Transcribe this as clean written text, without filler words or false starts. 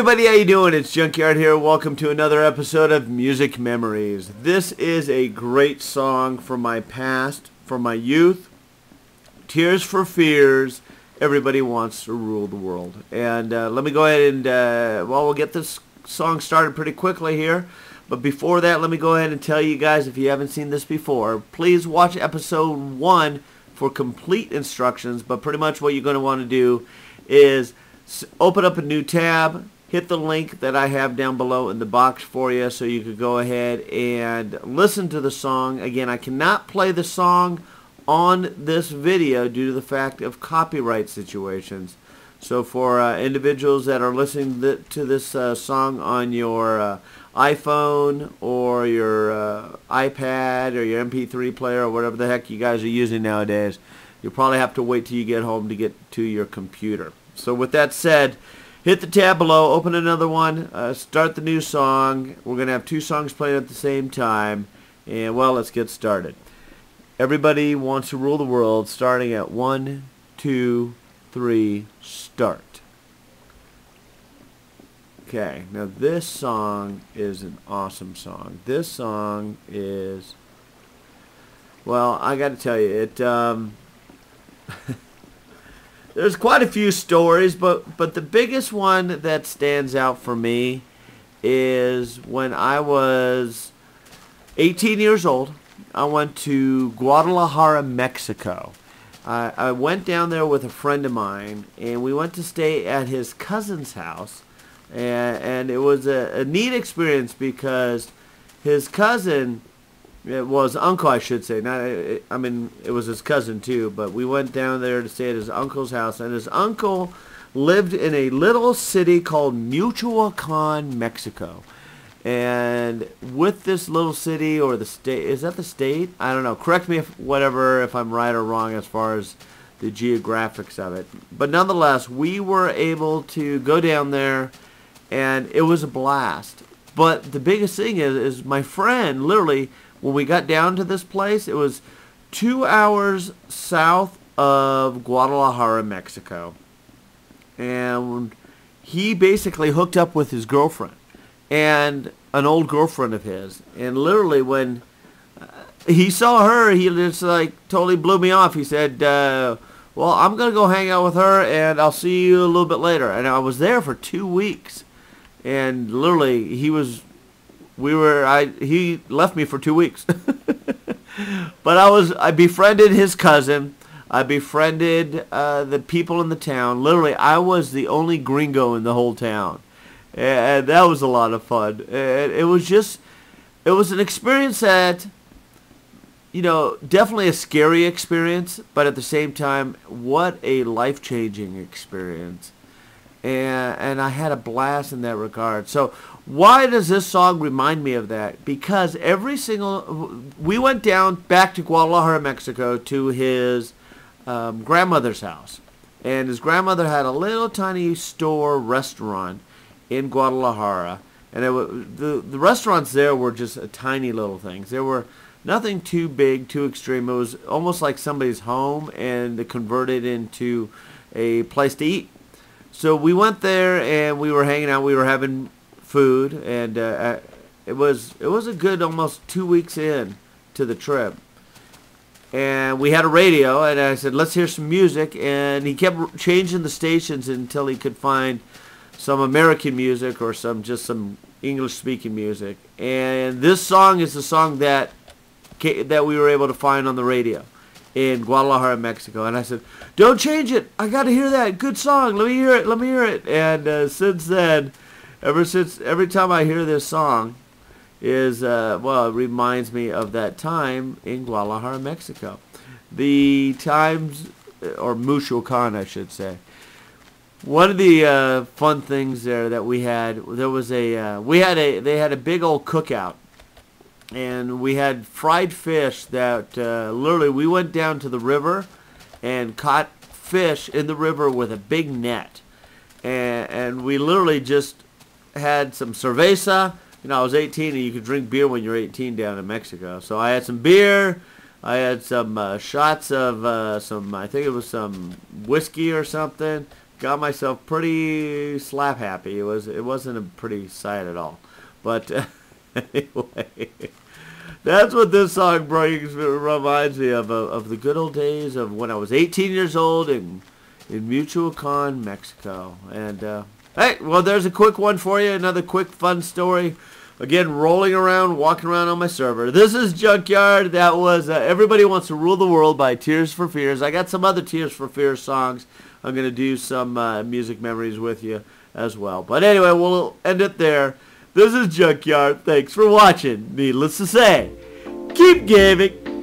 everybody, how you doing? It's Junkyard here. Welcome to another episode of Music Memories. This is a great song from my past, from my youth. Tears for Fears. Everybody Wants to Rule the World. And let me go ahead and, we'll get this song started pretty quickly here. But before that, let me go ahead and tell you guys, if you haven't seen this before, please watch episode 1 for complete instructions. But pretty much what you're going to want to do is open up a new tab, hit the link that I have down below in the box for you so you could go ahead and listen to the song. Again, I cannot play the song on this video due to the fact of copyright situations. So for individuals that are listening to this song on your iPhone or your iPad or your MP3 player or whatever the heck you guys are using nowadays, you'll probably have to wait till you get home to get to your computer. So with that said, hit the tab below, open another one, start the new song. We're going to have 2 songs playing at the same time. And, well, let's get started. Everybody Wants to Rule the World, starting at 1, 2, 3, start. Okay, now this song is an awesome song. This song is, well, I got to tell you, it, there's quite a few stories, but the biggest one that stands out for me is when I was 18 years old. I went to Guadalajara, Mexico. I went down there with a friend of mine, and we went to stay at his cousin's house. And it was a neat experience because his cousin, it was uncle, I should say. I mean, it was his cousin too, but we went down there to stay at his uncle's house, and his uncle lived in a little city called Michoacan, Mexico. And with this little city, or the state, is that the state? I don't know. Correct me if I'm right or wrong as far as the geographics of it. But nonetheless, we were able to go down there, and it was a blast. But the biggest thing is my friend, literally, when we got down to this place, it was 2 hours south of Guadalajara, Mexico. And he basically hooked up with his girlfriend and an old girlfriend of his. And literally when he saw her, he just like totally blew me off. He said, well, I'm going to go hang out with her, and I'll see you a little bit later. And I was there for 2 weeks. And literally, he left me for 2 weeks. But I befriended his cousin. I befriended the people in the town. Literally, I was the only gringo in the whole town. And that was a lot of fun. And it was an experience that, you know, definitely a scary experience, but at the same time, what a life-changing experience. And I had a blast in that regard. So why does this song remind me of that? Because we went down back to Guadalajara, Mexico, to his grandmother's house. And his grandmother had a little tiny restaurant in Guadalajara. And the restaurants there were just tiny little things. There were nothing too big, too extreme. It was almost like somebody's home, and they converted into a place to eat. So we went there, and we were hanging out. We were having food, and it was a good almost 2 weeks in to the trip. And we had a radio, and I said, let's hear some music. And he kept changing the stations until he could find some American music or just some English-speaking music. And this song is the song that we were able to find on the radio in Guadalajara, Mexico. And I said, don't change it. I got to hear that. Good song. Let me hear it. Let me hear it. And since then, every time I hear this song, it reminds me of that time in Guadalajara, Mexico. The times, or Michoacan, I should say. One of the fun things there that we had, they had a big old cookout. And we had fried fish that literally we went down to the river and caught fish in the river with a big net. And we literally just had some cerveza. You know, I was 18, and you could drink beer when you're 18 down in Mexico. So I had some beer. I had some shots of I think it was some whiskey or something. got myself pretty slap happy. It wasn't a pretty sight at all. But anyway, that's what this song reminds me of the good old days of when I was 18 years old in Michoacan, Mexico. And hey, well, there's a quick one for you. Another quick fun story. Again, rolling around, walking around on my server. This is Junkyard. That was Everybody Wants to Rule the World by Tears for Fears. I got some other Tears for Fears songs. I'm going to do some music memories with you as well. But anyway, we'll end it there. This is Junkyard. Thanks for watching. Needless to say, keep gaming.